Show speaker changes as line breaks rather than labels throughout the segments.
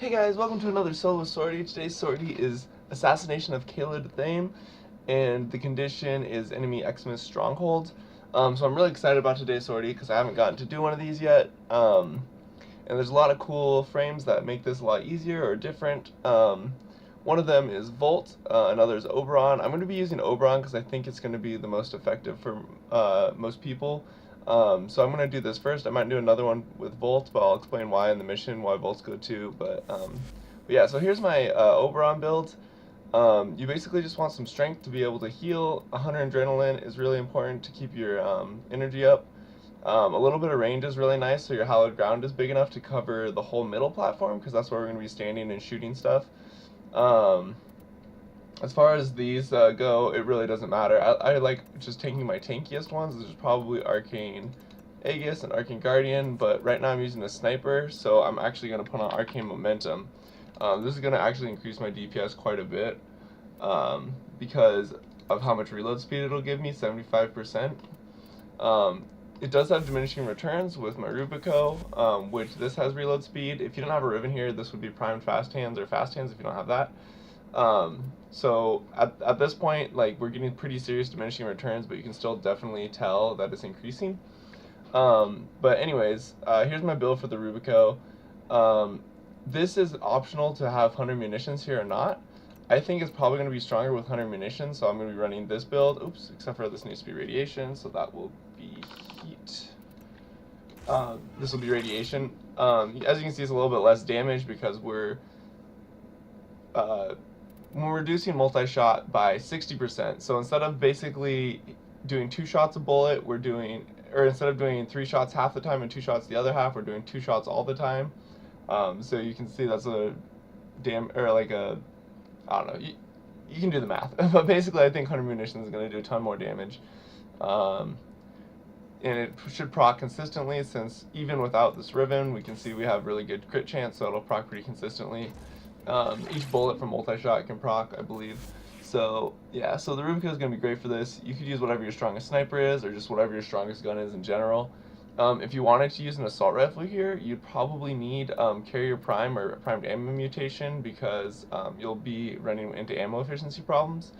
Hey guys, welcome to another solo sortie. Today's sortie is Assassination of Kela De Thaym, and the condition is enemy Eximus Stronghold. So I'm really excited about today's sortie because I haven't gotten to do one of these yet. And there's a lot of cool frames that make this a lot easier or different. One of them is Volt, another is Oberon. I'm going to be using Oberon because I think it's going to be the most effective for most people. So I'm going to do this first. I might do another one with Volt, but I'll explain why in the mission, why Volt's good too. But yeah, so here's my Oberon build. You basically just want some strength to be able to heal. 100 adrenaline is really important to keep your energy up. A little bit of range is really nice, so your hallowed ground is big enough to cover the whole middle platform, because that's where we're going to be standing and shooting stuff. As far as these go, it really doesn't matter. I like just taking my tankiest ones. This is probably Arcane Aegis and Arcane Guardian, but right now I'm using a sniper, so I'm actually going to put on Arcane Momentum. This is going to actually increase my DPS quite a bit because of how much reload speed it'll give me, 75%. It does have diminishing returns with my Rubico, which this has reload speed. If you don't have a Riven here, this would be primed fast hands or fast hands if you don't have that. So at this point, like, we're getting pretty serious diminishing returns, but you can still definitely tell that it's increasing. But anyways, here's my build for the Rubico. This is optional to have 100 munitions here or not. I think it's probably going to be stronger with 100 munitions, so I'm going to be running this build. Oops, except for this needs to be radiation, so that will be heat. This will be radiation. As you can see, it's a little bit less damage because we're reducing multi-shot by 60%. So instead of basically doing 2 shots a bullet, instead of doing 3 shots half the time and 2 shots the other half, we're doing 2 shots all the time. So you can see that's I don't know, you can do the math. But basically I think 100 munitions is going to do a ton more damage. And it should proc consistently, since even without this Riven, we can see we have really good crit chance, so it'll proc pretty consistently. Each bullet from multi-shot can proc, I believe. So yeah, so the Rubico is going to be great for this. You could use whatever your strongest sniper is, or just whatever your strongest gun is in general. If you wanted to use an assault rifle here, you'd probably need carrier prime or primed ammo mutation, because you'll be running into ammo efficiency problems.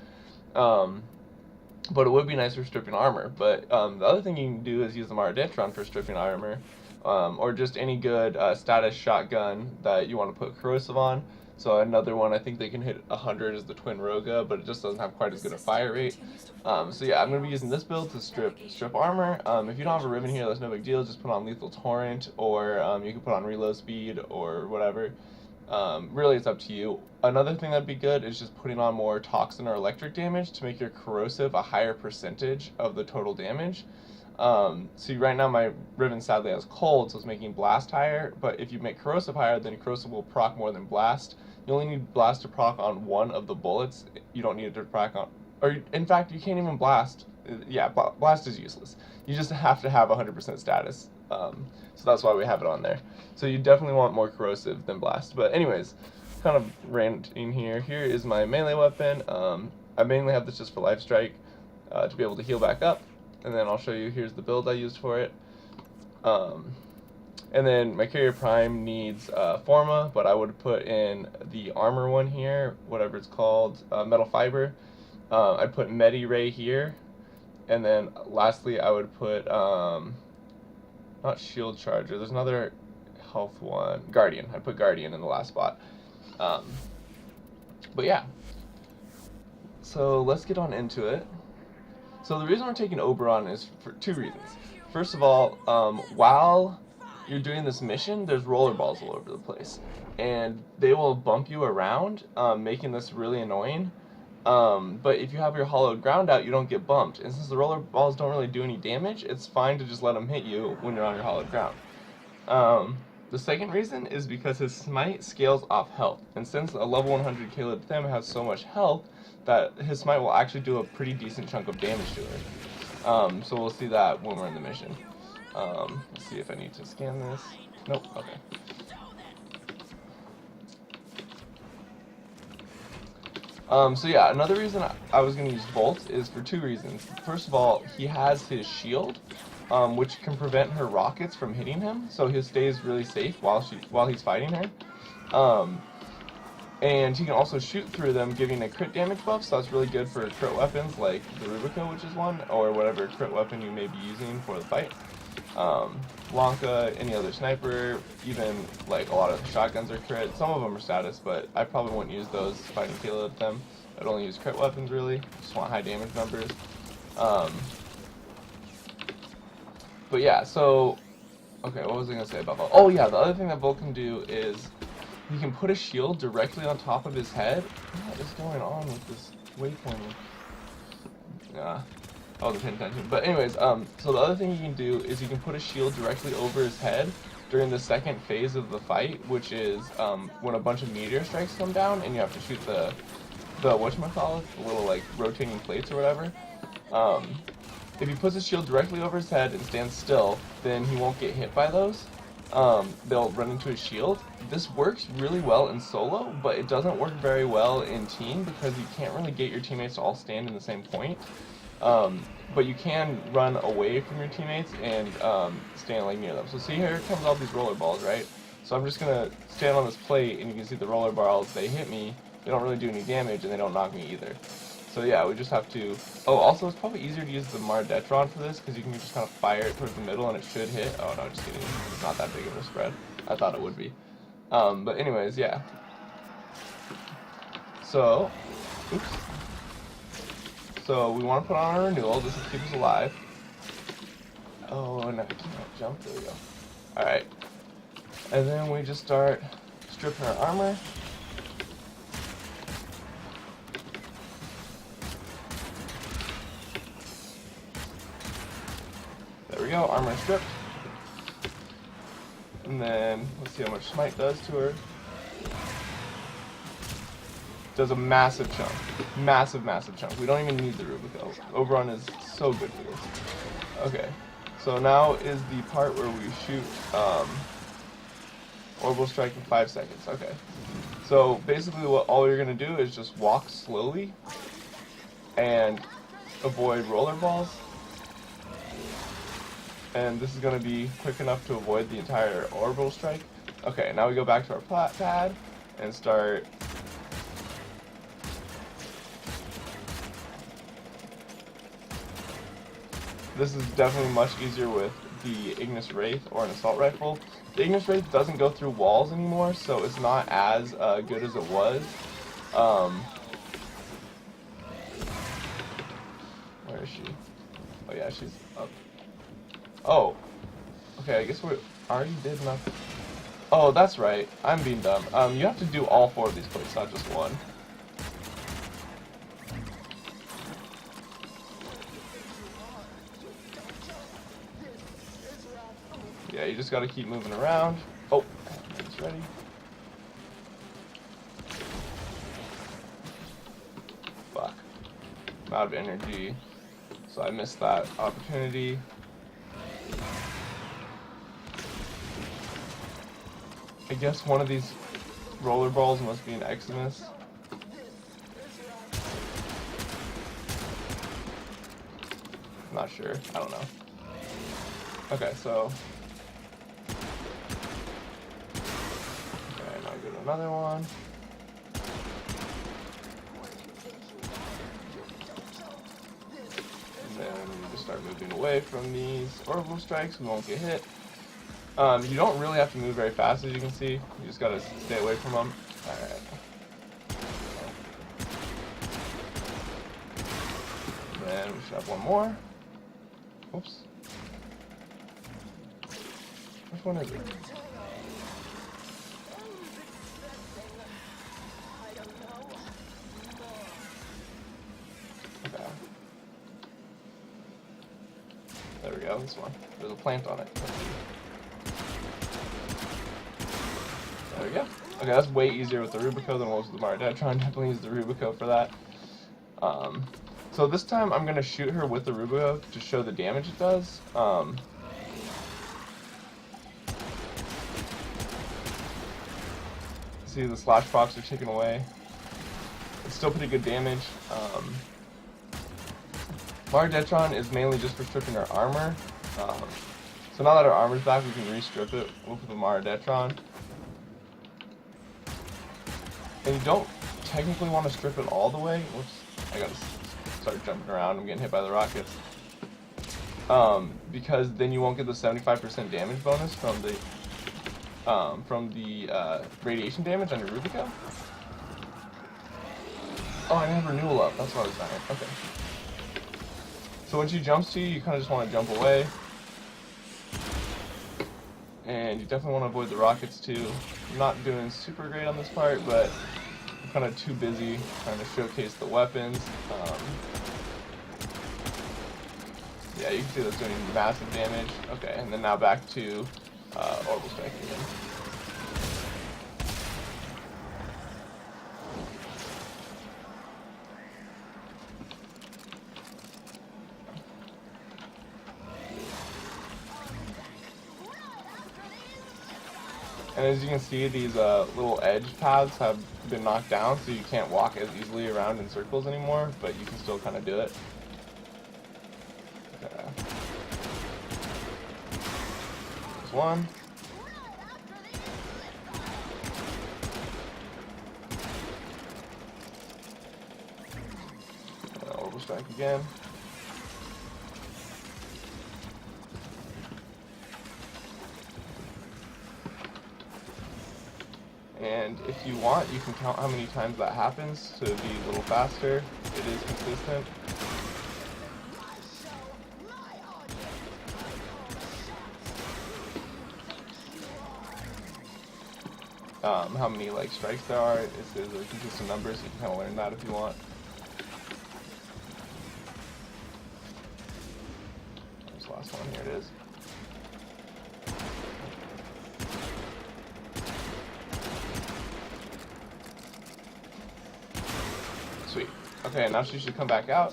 But it would be nice for stripping armor. But the other thing you can do is use the Maradetron for stripping armor, or just any good status shotgun that you want to put corrosive on. So another one, I think they can hit 100, is the Twin Roga, but it just doesn't have quite as good a fire rate. So yeah, I'm going to be using this build to strip armor. If you don't have a Riven here, that's no big deal. Just put on Lethal Torrent, or you can put on Reload Speed, or whatever. Really, it's up to you. Another thing that'd be good is just putting on more Toxin or Electric damage to make your Corrosive a higher percentage of the total damage. So right now my Riven sadly has Cold, so it's making Blast higher, but if you make Corrosive higher, then Corrosive will proc more than Blast. You only need Blast to proc on one of the bullets. You don't need it to proc on, or in fact, you can't even Blast. Yeah, Blast is useless. You just have to have 100% status. So that's why we have it on there. So you definitely want more Corrosive than Blast. But anyways, kind of ranting here. Here is my melee weapon. I mainly have this just for Life Strike, to be able to heal back up. And then I'll show you, here's the build I used for it. And then my carrier prime needs Forma, but I would put in the armor one here, whatever it's called, metal fiber. I'd put Medi Ray here. And then lastly, I would put, not Shield Charger, there's another health one, Guardian. I'd put Guardian in the last spot. But yeah. So let's get on into it. So the reason we're taking Oberon is for 2 reasons. First of all, while you're doing this mission, there's roller balls all over the place, and they will bump you around, making this really annoying. But if you have your hollowed ground out, you don't get bumped, and since the roller balls don't really do any damage, it's fine to just let them hit you when you're on your hollowed ground. The second reason is because his smite scales off health, and since a level 100 Kela De Thaym has so much health, that his smite will actually do a pretty decent chunk of damage to her. So we'll see that when we're in the mission. Let's see if I need to scan this. Nope, okay. So yeah, another reason I was going to use Volt is for 2 reasons. First of all, he has his shield, which can prevent her rockets from hitting him, so he stays really safe while he's fighting her. And he can also shoot through them, giving a crit damage buff, so that's really good for crit weapons like the Rubico, which is one, or whatever crit weapon you may be using for the fight. Blanca, any other sniper, even like a lot of the shotguns are crit. Some of them are status, but I probably wouldn't use those fighting Kela De Thaym. I'd only use crit weapons really. Just want high damage numbers. But yeah, so okay, what was I gonna say about Volk? Oh yeah, the other thing that Volk can do is he can put a shield directly on top of his head. What is going on with this waypointing? Yeah. I wasn't paying attention. But anyways, so the other thing you can do is you can put a shield directly over his head during the second phase of the fight, which is when a bunch of meteor strikes come down and you have to shoot the whatchamacallit, the little like rotating plates or whatever. If he puts a shield directly over his head and stands still, then he won't get hit by those. They'll run into his shield. This works really well in solo, but it doesn't work very well in team because you can't really get your teammates to all stand in the same point. But you can run away from your teammates and stand like near them. So see, here comes all these roller balls, right? So I'm just gonna stand on this plate, and you can see the roller balls. They hit me. They don't really do any damage, and they don't knock me either. So yeah, we just have to. Oh, also it's probably easier to use the Maridetron for this because you can just kind of fire it towards the middle, and it should hit. Oh no, just kidding. It's not that big of a spread. I thought it would be. But anyways, yeah. So, oops. So we want to put on our renewal. This will keep us alive. Oh, and I can't jump. There we go. Alright. And then we just start stripping our armor. There we go. Armor stripped. And then let's see how much smite does to her. Does a massive chunk. Massive chunk. We don't even need the Rubico. Oberon is so good for this. Okay. So now is the part where we shoot orbital strike in 5 seconds. Okay. So basically what all you're going to do is just walk slowly and avoid roller balls. And this is going to be quick enough to avoid the entire orbital strike. Okay, now we go back to our pad and start. This is definitely much easier with the Ignis Wraith or an assault rifle. The Ignis Wraith doesn't go through walls anymore, so it's not as good as it was. Where is she? Oh yeah, she's up. Oh, okay, I guess we already did nothing. Oh, that's right, I'm being dumb. You have to do all 4 of these plates, not just one. Yeah, you just gotta keep moving around. Oh, it's ready. Fuck. I'm out of energy, so I missed that opportunity. I guess one of these roller balls must be an Eximus. I'm not sure. I don't know. Okay, so. Okay, now go to another one. And then we just start moving away from these orbital strikes. We won't get hit. You don't really have to move very fast, as you can see. You just gotta stay away from them. Alright. Then we should have one more. Oops. Which one is it? Okay. There we go, this one. There's a plant on it. There we go. Okay, that's way easier with the Rubico than it was with the Maridetron. Definitely use the Rubico for that. So this time I'm going to shoot her with the Rubico to show the damage it does. See, the slash procs are taken away. It's still pretty good damage. Maridetron is mainly just for stripping our armor. So now that our armor's back, we can re-strip it with the Maridetron. And you don't technically want to strip it all the way. Whoops, I gotta start jumping around. I'm getting hit by the rockets. Because then you won't get the 75% damage bonus from the radiation damage on your Rubico. Oh, I didn't have renewal up. That's why I was dying. Okay. So when she jumps to you, you kind of just want to jump away. And you definitely want to avoid the rockets too. I'm not doing super great on this part, but I'm kind of too busy trying to showcase the weapons. Yeah, you can see that's doing massive damage. Okay, and then now back to Orbital Strike again. And as you can see, these little edge paths have been knocked down, so you can't walk as easily around in circles anymore, but you can still kind of do it. Okay. There's one. Orbital Strike again. And if you want, you can count how many times that happens to be a little faster. It is consistent. How many like strikes there are is a consistent number, so you can kind of learn that if you want. There's the last one. Here it is. Sweet. Okay, now she should come back out.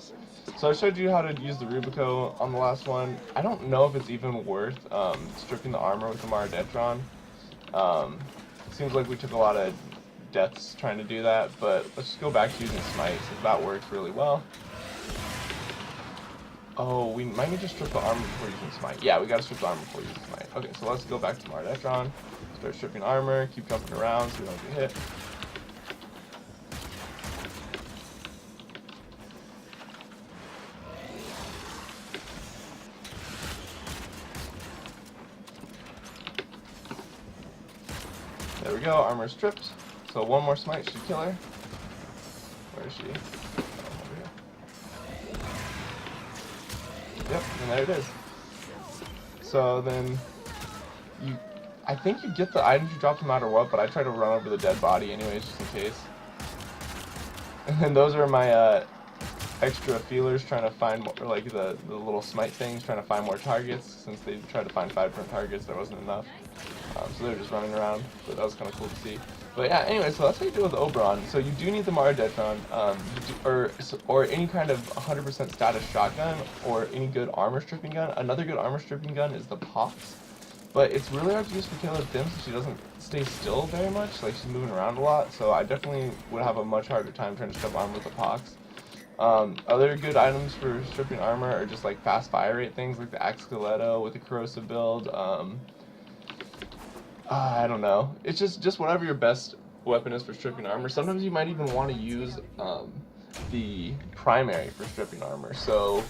So I showed you how to use the Rubico on the last one. I don't know if it's even worth stripping the armor with the Maridetron. Seems like we took a lot of deaths trying to do that, but let's just go back to using Smite, since that works really well. Oh, we might need to strip the armor before using Smite. Yeah, we gotta strip the armor before using Smite. Okay, so let's go back to Maridetron, start stripping armor, keep jumping around so we don't get hit. There we go, armor stripped. So one more smite should kill her. Where is she? Oh, over here. Yep, and there it is. So then I think you get the items you drop no matter what, but I try to run over the dead body anyways, just in case. And then those are my extra feelers trying to find more, like the little smite things, trying to find more targets. Since they tried to find 5 different targets, there wasn't enough. So they're just running around, but that was kind of cool to see. But yeah, anyway, so that's what you do with Oberon. So you do need the Maridetron, or any kind of 100% status shotgun, or any good armor stripping gun. Another good armor stripping gun is the Pox, but it's really hard to use for Kela De Thaym since she doesn't stay still very much. Like, she's moving around a lot, so I definitely would have a much harder time trying to strip armor with the Pox. Other good items for stripping armor are just like fast fire rate things, like the Axcoletto with the corrosive build. I don't know. It's just whatever your best weapon is for stripping armor. Sometimes you might even want to use the primary for stripping armor. So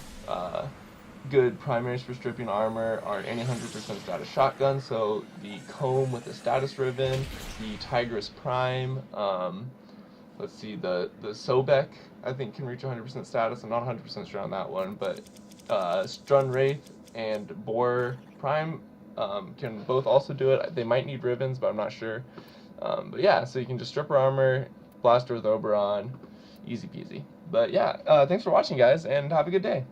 good primaries for stripping armor are any 100% status shotgun. So the Comb with the status ribbon, the Tigress Prime. Let's see, the Sobek I think can reach 100% status. I'm not 100% sure on that one, but Strun Wraith and Boar Prime can both also do it. They might need ribbons, but I'm not sure. But yeah, so you can just strip her armor, blast her with Oberon, easy peasy. But yeah, thanks for watching, guys, and have a good day.